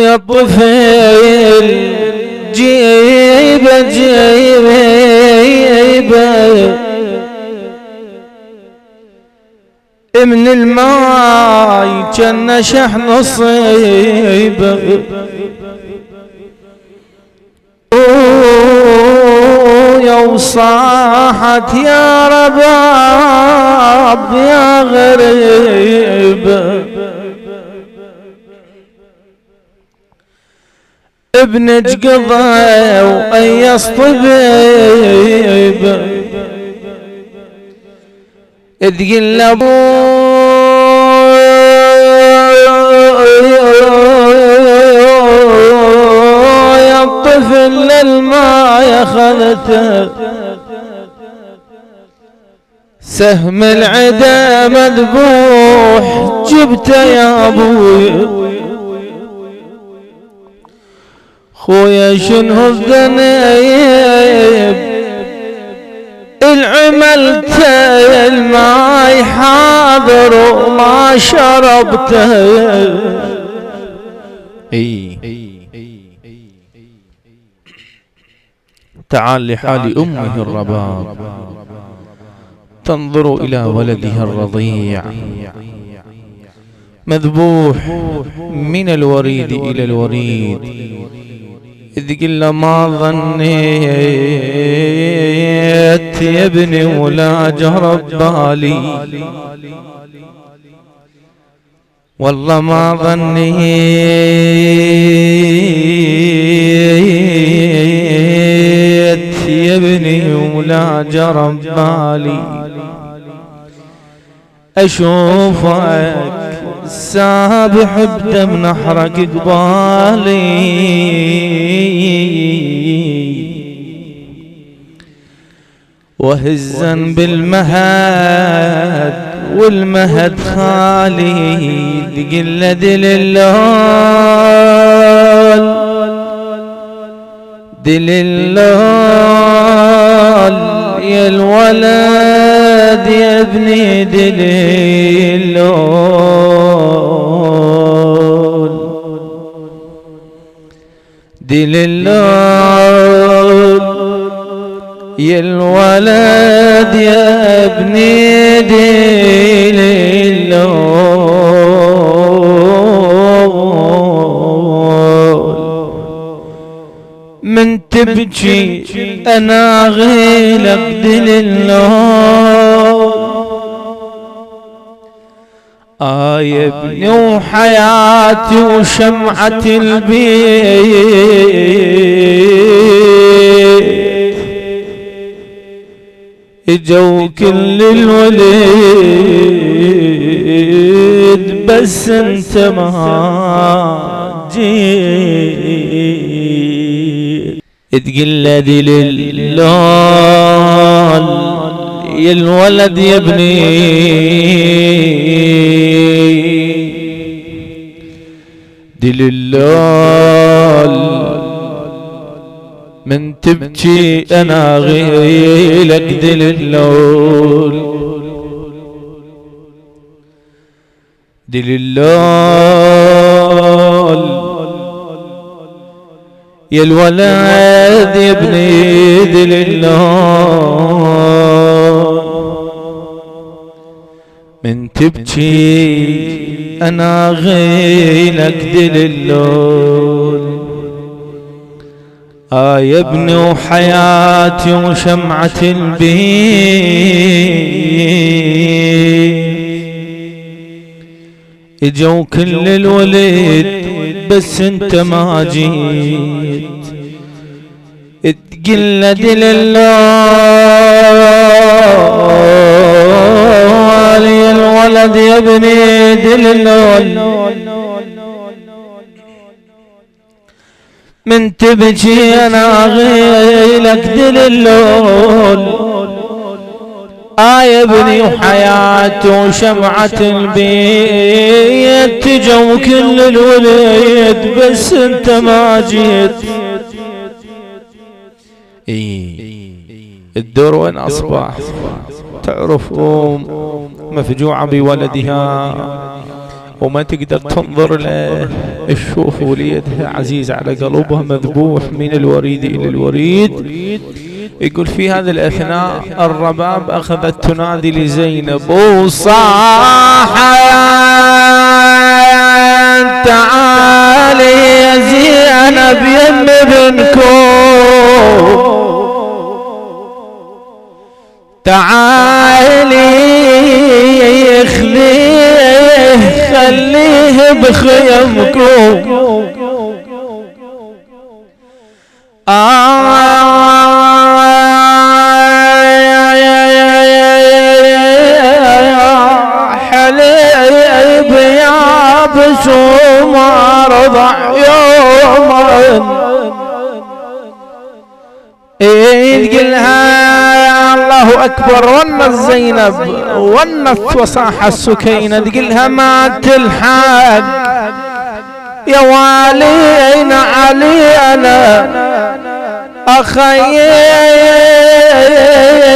يا الطفل جيبه جيبه من الماي جن شحن صيبه يا وصاحت يا رباب يا غريبه ابنك قضى وأيس طبيب تقل يا الطفل للماء اخذته سهم العدا مذبوح جبته يا ابوي خويا شنو الذنب العملت الماي حاضر وما شربته تعال لحال أمه الرباب تنظر إلى ولدها الرضيع مذبوح من الوريد إلى الوريد إذ قل ما ظنيت يا ابني ولا جرب بالي والله ما ظنيت يا ابني ولا جرب بالي أشوفك سابح بدم نحرك قبالي وهزا بالمهد والمهد خالي قل دل اللول يا الولد يا ابني دل اللول دل اللول يا الولد يا ابني دل اللول من تبكي انا غيلك دل اللول يا ابني وحياتي وشمعة البيت اجوا كل الوليد بس انت ما جيت تقل دل اللول يا الولد يا ابني دل اللول من تبكي انا غيلك دل اللول دل اللول يا الولد يا ابني دل اللول من تبكي انا غيلك دل اللول يا ابني وحياتي وشمعة البيت اجوا كل الولد بس انت ما جيت تقل دل اللول يا الولد يا ابني دل اللول من تبكي انا غيلك دل اللول يا ابني وحياتي وشمعة البيت تجوا كل الوليد بس انت ما جيت الدور وين اصبح تعرف مفجوعة بولدها وما تقدر تنظر له. تشوف وليدها عزيز على قلبها مذبوح من الوريد إلى الوريد. يقول في هذه الأثناء الرباب أخذت تنادي لزينب وصاحت تعالي يا زينب يم بنكم، تعالي خليه بخيمكم. حليب يابس وما رضع يوما، تقلها الله أكبر. ونت زينب ونت وصاح السكينة، تقلها ما تلحق يا والينا علينا أخي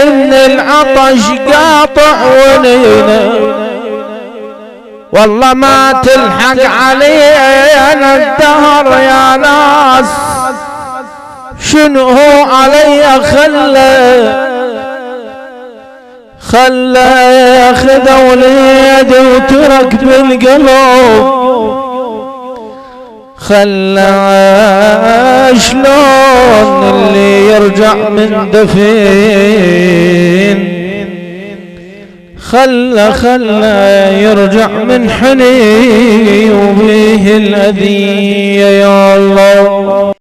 من العطش قاطع ونينا، والله ما تلحق علينا الدهر يا ناس. شنو علي خلى خذ وليدي وترك بالقلب، خلى شلون اللي يرجع من دفين، خلى يرجع من حنين وبيه الأذية يا الله.